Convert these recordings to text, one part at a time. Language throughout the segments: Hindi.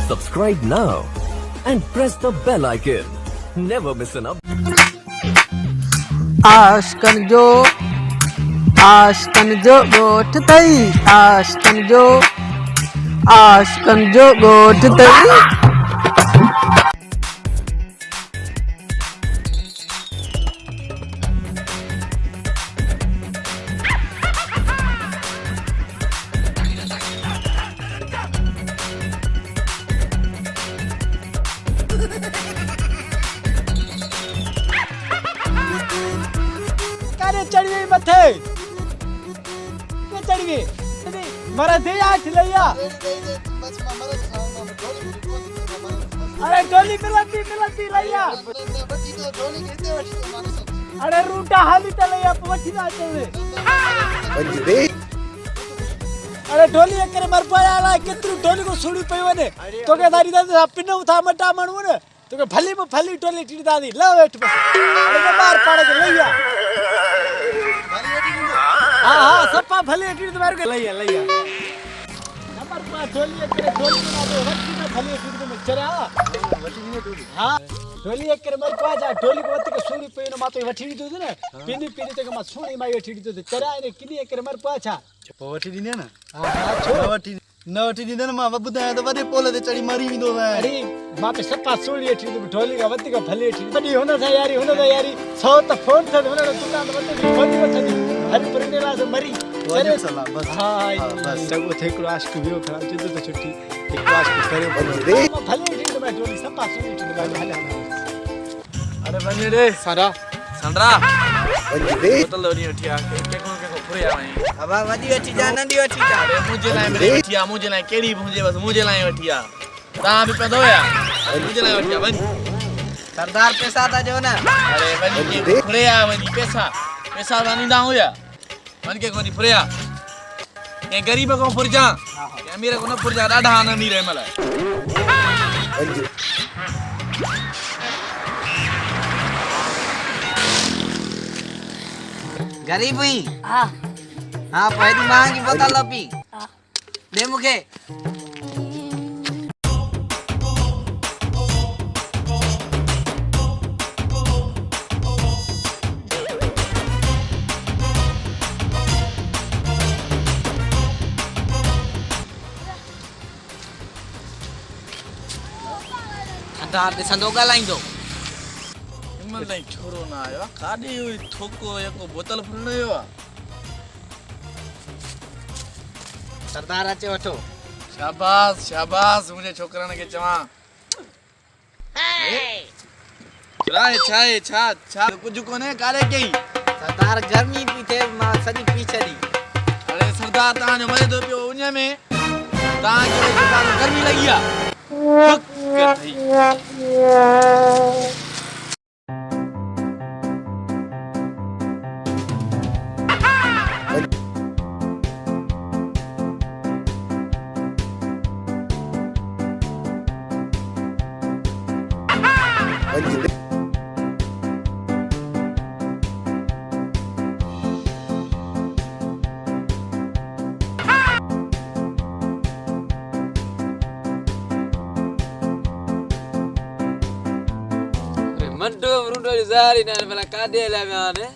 Subscribe now and press the bell icon. Never miss an update. आशकन जो गोठ तई आशकन जो गोठ तई चढ़ गई मथे चढ़ गई मरा थे आठ लैया अरे डोली मिलती लैया अरे रूटा हाली त लैया पवठी ना चले अरे डोली करे मर पयाला केतरू डोली को सुड़ी पईवने तो के दारी दा पिन उठा मटा मानू ने तो के भली में भली डोली टीड़ी दादी ला बैठ बस अरे बाहर पाड़ के लैया हाँ सप्पा भले टीड़ी तो मार के लैया नंबर पा डोली करे डोली बना दे वट्टी में भले टीड़ी में चरा वट्टी ने डोली हां डोली करे मर पा जा डोली को वत्ती के सुड़ी पे न मातो वट्टी दो ने पिनी ते के मा सुड़ी माई वट्टी दो चरा ने किनी करे मर पा छा वट्टी दिने ना हां छो वट्टी दिने ना मा बुदा तो वडे पोले ते चढ़ी मरी विंदो है अरे मा पे सप्पा सुड़ी टीड़ी तो डोली का वत्ती का भले टीड़ी बड़ी होना था यारी सौ तो फोन था होना दुकान वत्ती फोन वत्ती हर परने वाला मरी चले सला बस हां बस वो थे क्लास को भी खराब चीज तो छुट्टी एक क्लास को करे बंदे भले टीड़ी तो मैं डोली सप्पा सुड़ी टीड़ी में हाले अरे बने रे संड्रा बंदे बोतल दो नहीं उठिया के को पूरे आ रहे अब वदी अठी जा नंदी अठी जा अरे मुझे लाए मेरे उठिया मुझे लाए केड़ी मुझे बस मुझे लाए उठिया ता भी पे दो या मुझे लाए उठिया बन सरदार पैसा था जो ना अरे बनी के पूरे आ बनी पैसा वानी दा हो या मन के कोनी पूरे आ ये गरीब को पुरजा ये अमीर को न पुरजा डाढा न अमीर है मला गरीब हुई हाँ पहली मांग की बोतल लपी दे मुखे अंधार दे संदोगा लाइन दो मन नहीं छोरो ना आयो काडी हुई थोको एको बोतल फुलयो सरदार अचे वठो शाबाश मुझे छोकराने के चवा छा कुछ कोने काले के सरदार गर्मी भी थे मां सदी पीछे दी अरे सरदार ता जो मरे दो पियो उन्या में ता के सरदार गर्मी लगिया थक कर थई Mando rundo zari na mala kade la maane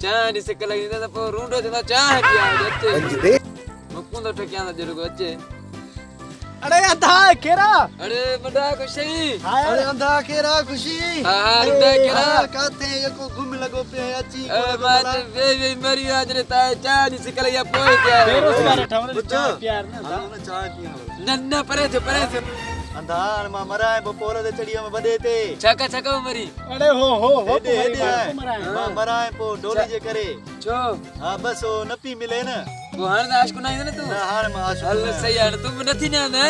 chan di sekala ni na po rundo jana chan kiya jatte mukunda thakya na jeru goche अरे अंधा केरा अरे बड़ा खुशी अरे अंधा केरा खुशी हां रुंडा केरा काते एको घुम लगो पे अची बात वे मरी आज रे ता chan di sekala ya poe क्या बेरोजगार ठवने प्यार ना चाय पिया नन्ना परे थे अंधार मा मराए बोले ते चढ़िया में बदे ते छका मरी अरे हो हेडे मा मराए पो डोली जे करे छो हां बस ओ नपी मिले ना वो हर दाश को नहीं ना तू ना हार मा आशु हल सही है तुम नथी ना ना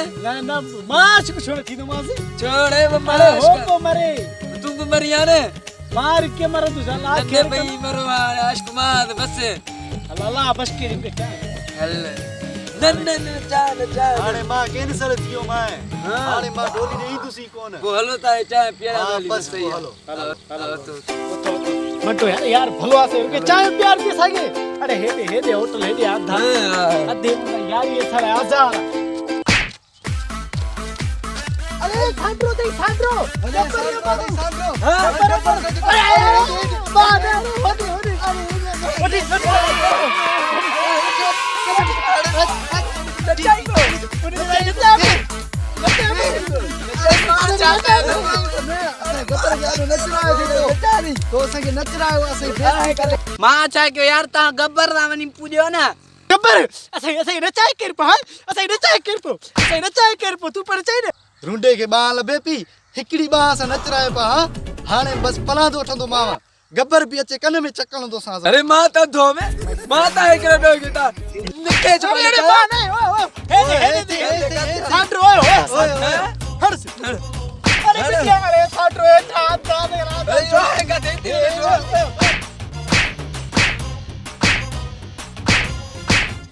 माश को छोड़ थी तो मासे छोड़े वो अरे हो को मरे तुम मरी याने मार के मरो तू साला आखिर भाई मरो आशिक माद बस अल्लाह बस के बेटा हल नन्ना चाल अरे मां कैंसर थियो मां अरे मां डोली नहीं तुसी कौन वो हलो ताए चाय पिया डोली बस सही हलो तो मटो यार भलो आसे के चाय प्यार के सागे अरे हेदे होटल हेदे आधा अधे यार ये सारा आजा सांड्रो दे सांड्रो मां छा कयो यार तव्हां गब्बर था वञी पूॼो न गब्बर असाई नचाए कर पा असाई नचाए कर पो तू पर चाहि न रुंडे के बाह लबे पी हिकड़ी बाह से नचराए पा हाने बस पला दो ठंदो मावा गब्बर भी अचे कन में चकण दो सांस अरे मां त धो में मां त एकरे डो के ता निके जो अरे बा नहीं हे सांड्रो ओए हर्ष अरे क्या करे सांड्रो था अरे जो है का देती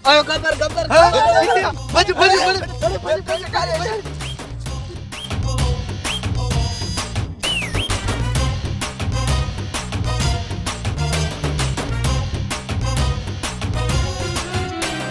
आयो गब्बर भज भज भज